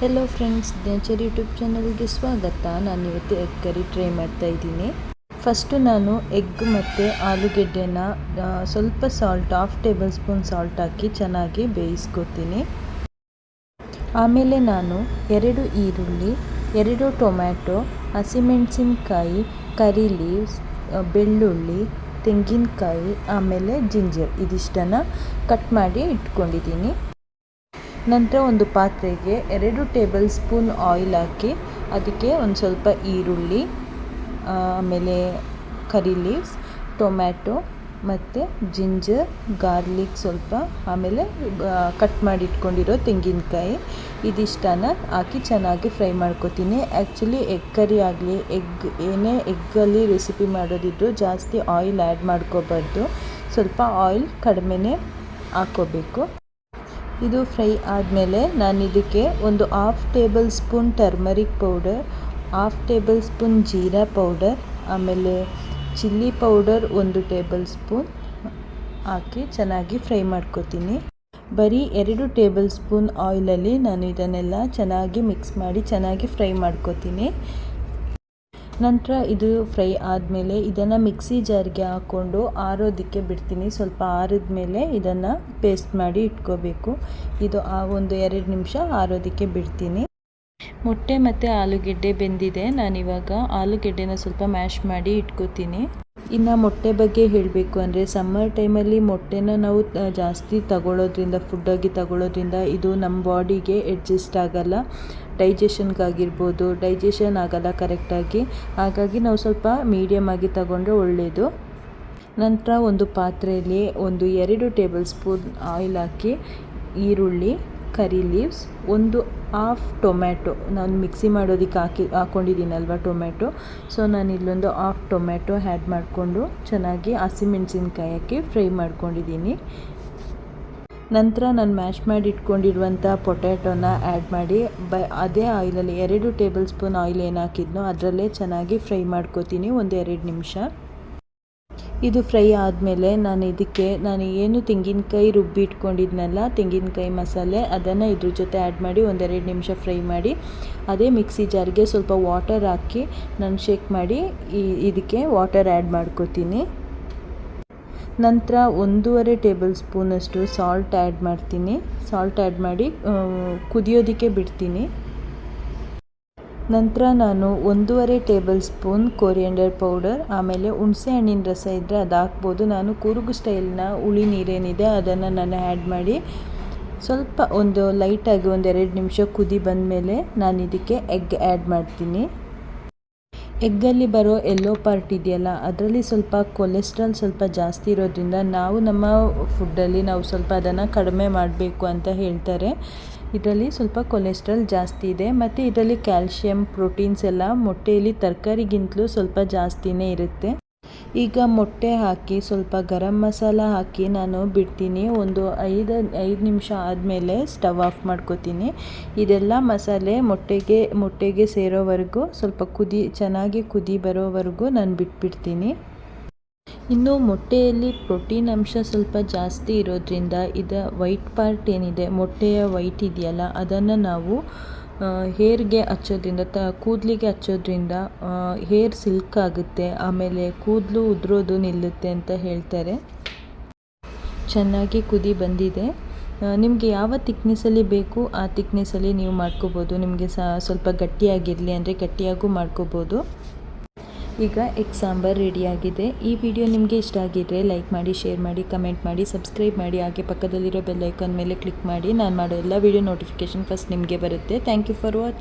Hello friends, nature YouTube ಚಾನಲ್ಗೆ ಸ್ವಾಗತ. ನಾನು ಇವತ್ತು ಎಗ್ ಕರಿ ಟ್ರೈ ಮಾಡ್ತಾ ಇದ್ದೀನಿ. ಫಸ್ಟು ನಾನು ಎಗ್ ಮತ್ತು ಆಲೂಗೆಡ್ಡೆನ ಸ್ವಲ್ಪ ಸಾಲ್ಟ್, 1/2 ಟೇಬಲ್ ಸ್ಪೂನ್ ಸಾಲ್ಟ್ ಹಾಕಿ ಚೆನ್ನಾಗಿ ಬೇಯಿಸ್ಕೊತೀನಿ. ಆಮೇಲೆ ನಾನು 2 ಈರುಳ್ಳಿ, 2 ಟೊಮ್ಯಾಟೊ, ಹಸಿಮೆಣಸಿನ್ಕಾಯಿ, ಕರಿ ಲೀವ್ಸ್, ಬೆಳ್ಳುಳ್ಳಿ, ತೆಂಗಿನಕಾಯಿ, ಆಮೇಲೆ ಜಿಂಜರ್ ಇದಿಷ್ಟನ್ನು ಕಟ್ ಮಾಡಿ ಇಟ್ಕೊಂಡಿದ್ದೀನಿ. ನಂತರ ಒಂದು ಪಾತ್ರೆಗೆ 2 ಟೇಬಲ್ ಸ್ಪೂನ್ ಆಯಿಲ್ ಹಾಕಿ ಅದಕ್ಕೆ ಒಂದು ಸ್ವಲ್ಪ ಈರುಳ್ಳಿ, ಆಮೇಲೆ ಕರಿ ಲೀವ್ಸ್, ಟೊಮ್ಯಾಟೊ ಮತ್ತು ಜಿಂಜರ್, ಗಾರ್ಲಿಕ್ ಸ್ವಲ್ಪ, ಆಮೇಲೆ ಕಟ್ ಮಾಡಿ ಇಟ್ಕೊಂಡಿರೋ ತೆಂಗಿನಕಾಯಿ ಇದಿಷ್ಟನ್ನು ಹಾಕಿ ಚೆನ್ನಾಗಿ ಫ್ರೈ ಮಾಡ್ಕೊತೀನಿ. ಆ್ಯಕ್ಚುಲಿ ಎಗ್ ಕರಿ ಆಗಲಿ ಏನೇ ಎಗ್ಗಲ್ಲಿ ರೆಸಿಪಿ ಮಾಡೋದಿದ್ರು ಜಾಸ್ತಿ ಆಯಿಲ್ ಆ್ಯಡ್ ಮಾಡ್ಕೋಬಾರ್ದು, ಸ್ವಲ್ಪ ಆಯಿಲ್ ಕಡಿಮೆನೇ ಹಾಕ್ಕೋಬೇಕು. ಇದು ಫ್ರೈ ಆದಮೇಲೆ ನಾನು ಇದಕ್ಕೆ ಒಂದು 1/2 table spoon turmeric powder, 1/2 table spoon jeera powder, ಆಮೇಲೆ ಚಿಲ್ಲಿ ಪೌಡರ್ 1 ಟೇಬಲ್ ಸ್ಪೂನ್ ಹಾಕಿ ಚೆನ್ನಾಗಿ ಫ್ರೈ ಮಾಡ್ಕೊತೀನಿ. ಬರೀ 2 ಟೇಬಲ್ ಸ್ಪೂನ್ ಆಯಿಲಲ್ಲಿ ನಾನು ಇದನ್ನೆಲ್ಲ ಚೆನ್ನಾಗಿ ಮಿಕ್ಸ್ ಮಾಡಿ ಚೆನ್ನಾಗಿ ಫ್ರೈ ಮಾಡ್ಕೊತೀನಿ. ನಂತರ ಇದು ಫ್ರೈ ಆದಮೇಲೆ ಇದನ್ನು ಮಿಕ್ಸಿ ಜಾರ್ಗೆ ಹಾಕ್ಕೊಂಡು ಆರೋದಕ್ಕೆ ಬಿಡ್ತೀನಿ. ಸ್ವಲ್ಪ ಆರಿದ ಮೇಲೆ ಇದನ್ನು ಪೇಸ್ಟ್ ಮಾಡಿ ಇಟ್ಕೋಬೇಕು. ಇದು ಒಂದು 2 ನಿಮಿಷ ಆರೋದಕ್ಕೆ ಬಿಡ್ತೀನಿ. ಮೊಟ್ಟೆ ಮತ್ತು ಆಲೂಗೆಡ್ಡೆ ಬೆಂದಿದೆ. ನಾನಿವಾಗ ಆಲೂಗೆಡ್ಡೆನ ಸ್ವಲ್ಪ ಮ್ಯಾಶ್ ಮಾಡಿ ಇಟ್ಕೋತೀನಿ. ಇನ್ನು ಮೊಟ್ಟೆ ಬಗ್ಗೆ ಹೇಳಬೇಕು ಅಂದರೆ, ಸಮ್ಮರ್ ಟೈಮಲ್ಲಿ ಮೊಟ್ಟೆನ ನಾವು ಜಾಸ್ತಿ ತಗೊಳ್ಳೋದ್ರಿಂದ, ಫುಡ್ಡಾಗಿ ತಗೊಳ್ಳೋದ್ರಿಂದ ಇದು ನಮ್ಮ ಬಾಡಿಗೆ ಅಡ್ಜಸ್ಟ್ ಆಗೋಲ್ಲ. ಡೈಜೆಷನ್ಗಾಗಿರ್ಬೋದು, ಡೈಜೆಷನ್ ಆಗೋಲ್ಲ ಕರೆಕ್ಟಾಗಿ. ಹಾಗಾಗಿ ನಾವು ಸ್ವಲ್ಪ ಮೀಡಿಯಮ್ ಆಗಿ ತಗೊಂಡ್ರೆ ಒಳ್ಳೆಯದು. ನಂತರ ಒಂದು ಪಾತ್ರೆಯಲ್ಲಿ 2 ಟೇಬಲ್ ಸ್ಪೂನ್ ಆಯಿಲ್ ಹಾಕಿ ಈರುಳ್ಳಿ, ಕರಿ ಲೀವ್ಸ್, 1/2 ಟೊಮ್ಯಾಟೊ, ನಾನು ಮಿಕ್ಸಿ ಮಾಡೋದಕ್ಕೆ ಹಾಕ್ಕೊಂಡಿದ್ದೀನಲ್ವ ಟೊಮ್ಯಾಟೊ, ಸೊ ನಾನು ಇಲ್ಲೊಂದು 1/2 ಟೊಮ್ಯಾಟೊ ಆ್ಯಡ್ ಮಾಡಿಕೊಂಡು ಚೆನ್ನಾಗಿ ಹಸಿಮೆಣಸಿನ್ಕಾಯಿ ಹಾಕಿ ಫ್ರೈ ಮಾಡ್ಕೊಂಡಿದ್ದೀನಿ. ನಂತರ ನಾನು ಮ್ಯಾಶ್ ಮಾಡಿ ಇಟ್ಕೊಂಡಿರುವಂಥ ಪೊಟ್ಯಾಟೊನ ಆ್ಯಡ್ ಮಾಡಿ ಅದೇ ಆಯಿಲಲ್ಲಿ 2 ಟೇಬಲ್ ಸ್ಪೂನ್ ಆಯಿಲ್ ಏನು ಹಾಕಿದ್ನೋ ಅದರಲ್ಲೇ ಚೆನ್ನಾಗಿ ಫ್ರೈ ಮಾಡ್ಕೋತೀನಿ 1-2 ನಿಮಿಷ. ಇದು ಫ್ರೈ ಆದಮೇಲೆ ನಾನು ಏನು ತೆಂಗಿನಕಾಯಿ ರುಬ್ಬಿ ಇಟ್ಕೊಂಡಿದ್ನಲ್ಲ, ತೆಂಗಿನಕಾಯಿ ಮಸಾಲೆ, ಅದನ್ನು ಇದ್ರ ಜೊತೆ ಆ್ಯಡ್ ಮಾಡಿ 1-2 ನಿಮಿಷ ಫ್ರೈ ಮಾಡಿ ಅದೇ ಮಿಕ್ಸಿ ಜಾರ್ಗೆ ಸ್ವಲ್ಪ ವಾಟರ್ ಹಾಕಿ ನಾನು ಶೇಕ್ ಮಾಡಿ ಇದಕ್ಕೆ ವಾಟರ್ ಆ್ಯಡ್ ಮಾಡ್ಕೋತೀನಿ. ನಂತರ 1.5 ಟೇಬಲ್ ಸ್ಪೂನಷ್ಟು ಸಾಲ್ಟ್ ಆ್ಯಡ್ ಮಾಡ್ತೀನಿ. ಸಾಲ್ಟ್ ಆ್ಯಡ್ ಮಾಡಿ ಕುದಿಯೋದಕ್ಕೆ ಬಿಡ್ತೀನಿ. ನಂತರ ನಾನು 1.5 ಟೇಬಲ್ ಸ್ಪೂನ್ ಕೊರಿಯಂಡರ್ ಪೌಡರ್, ಆಮೇಲೆ ಹುಣಸೆ ಹಣ್ಣಿನ ರಸ ಇದ್ದರೆ ಅದು ಹಾಕ್ಬೋದು. ನಾನು ಕೂರ್ಗ್ ಸ್ಟೈಲ್ನ ಹುಳಿ ನೀರೇನಿದೆ ಅದನ್ನು ನಾನು ಆ್ಯಡ್ ಮಾಡಿ ಸ್ವಲ್ಪ ಒಂದು ಲೈಟಾಗಿ 1-2 ನಿಮಿಷ ಕುದಿ ಬಂದಮೇಲೆ ನಾನು ಇದಕ್ಕೆ ಎಗ್ ಆ್ಯಡ್ ಮಾಡ್ತೀನಿ. ಎಗ್ಗಲ್ಲಿ ಬರೋ ಎಲ್ಲೋ ಪಾರ್ಟ್ ಇದೆಯಲ್ಲ, ಅದರಲ್ಲಿ ಸ್ವಲ್ಪ ಕೊಲೆಸ್ಟ್ರಾಲ್ ಸ್ವಲ್ಪ ಜಾಸ್ತಿ ಇರೋದ್ರಿಂದ ನಮ್ಮ ಫುಡ್ಡಲ್ಲಿ ನಾವು ಸ್ವಲ್ಪ ಅದನ್ನು ಕಡಿಮೆ ಮಾಡಬೇಕು ಅಂತ ಹೇಳ್ತಾರೆ. ಇದರಲ್ಲಿ ಸ್ವಲ್ಪ ಕೊಲೆಸ್ಟ್ರಾಲ್ ಜಾಸ್ತಿ ಇದೆ ಮತ್ತು ಇದರಲ್ಲಿ ಕ್ಯಾಲ್ಶಿಯಂ, ಪ್ರೋಟೀನ್ಸ್ ಎಲ್ಲ ಮೊಟ್ಟೆಯಲ್ಲಿ ತರಕಾರಿಗಿಂತಲೂ ಸ್ವಲ್ಪ ಜಾಸ್ತಿನೇ ಇರುತ್ತೆ. ಈಗ ಮೊಟ್ಟೆ ಹಾಕಿ ಸ್ವಲ್ಪ ಗರಂ ಮಸಾಲ ಹಾಕಿ ನಾನು ಬಿಡ್ತೀನಿ. ಒಂದು 5 ನಿಮಿಷ ಆದಮೇಲೆ ಸ್ಟವ್ ಆಫ್ ಮಾಡ್ಕೋತೀನಿ. ಇದೆಲ್ಲ ಮಸಾಲೆ ಮೊಟ್ಟೆಗೆ ಸೇರೋವರೆಗೂ ಸ್ವಲ್ಪ ಚೆನ್ನಾಗಿ ಕುದಿ ಬರೋವರೆಗೂ ನಾನು ಬಿಟ್ಬಿಡ್ತೀನಿ. ಇನ್ನು ಮೊಟ್ಟೆಯಲ್ಲಿ ಪ್ರೋಟೀನ್ ಅಂಶ ಸ್ವಲ್ಪ ಜಾಸ್ತಿ ಇರೋದ್ರಿಂದ ವೈಟ್ ಪಾರ್ಟ್ ಏನಿದೆ, ಮೊಟ್ಟೆಯ ವೈಟ್ ಇದೆಯಲ್ಲ, ಅದನ್ನು ನಾವು ಹೇರ್ಗೆ ಹಚ್ಚೋದ್ರಿಂದ, ಕೂದಲಿಗೆ ಹಚ್ಚೋದ್ರಿಂದ ಹೇರ್ ಸಿಲ್ಕ್ ಆಗುತ್ತೆ, ಆಮೇಲೆ ಕೂದಲು ಉದುರೋದು ನಿಲ್ಲುತ್ತೆ ಅಂತ ಹೇಳ್ತಾರೆ. ಚೆನ್ನಾಗಿ ಕುದಿ ಬಂದಿದೆ. ನಿಮಗೆ ಯಾವ ತಿಕ್ನೆಸ್ಸಲ್ಲಿ ಬೇಕು ಆ ತಿಕ್ನೆಸ್ಸಲ್ಲಿ ನೀವು ಮಾಡ್ಕೋಬೋದು. ನಿಮಗೆ ಸ್ವಲ್ಪ ಗಟ್ಟಿಯಾಗಿರಲಿ ಅಂದರೆ ಗಟ್ಟಿಯಾಗೂ ಮಾಡ್ಕೋಬೋದು. ಈಗ ಎಗ್ ಸಾಂಬಾರ್ ರೆಡಿಯಾಗಿದೆ. ಈ ವಿಡಿಯೋ ನಿಮಗೆ ಇಷ್ಟ ಆಗಿದ್ದರೆ ಲೈಕ್ ಮಾಡಿ, ಶೇರ್ ಮಾಡಿ, ಕಮೆಂಟ್ ಮಾಡಿ, ಸಬ್ಸ್ಕ್ರೈಬ್ ಮಾಡಿ, ಹಾಗೆ ಪಕ್ಕದಲ್ಲಿರೋ ಬೆಲ್ ಐಕಾನ್ ಮೇಲೆ ಕ್ಲಿಕ್ ಮಾಡಿ. ನಾನು ಮಾಡೋ ಎಲ್ಲ ವಿಡಿಯೋ ನೋಟಿಫಿಕೇಷನ್ ಫಸ್ಟ್ ನಿಮಗೆ ಬರುತ್ತೆ. Thank you for watching.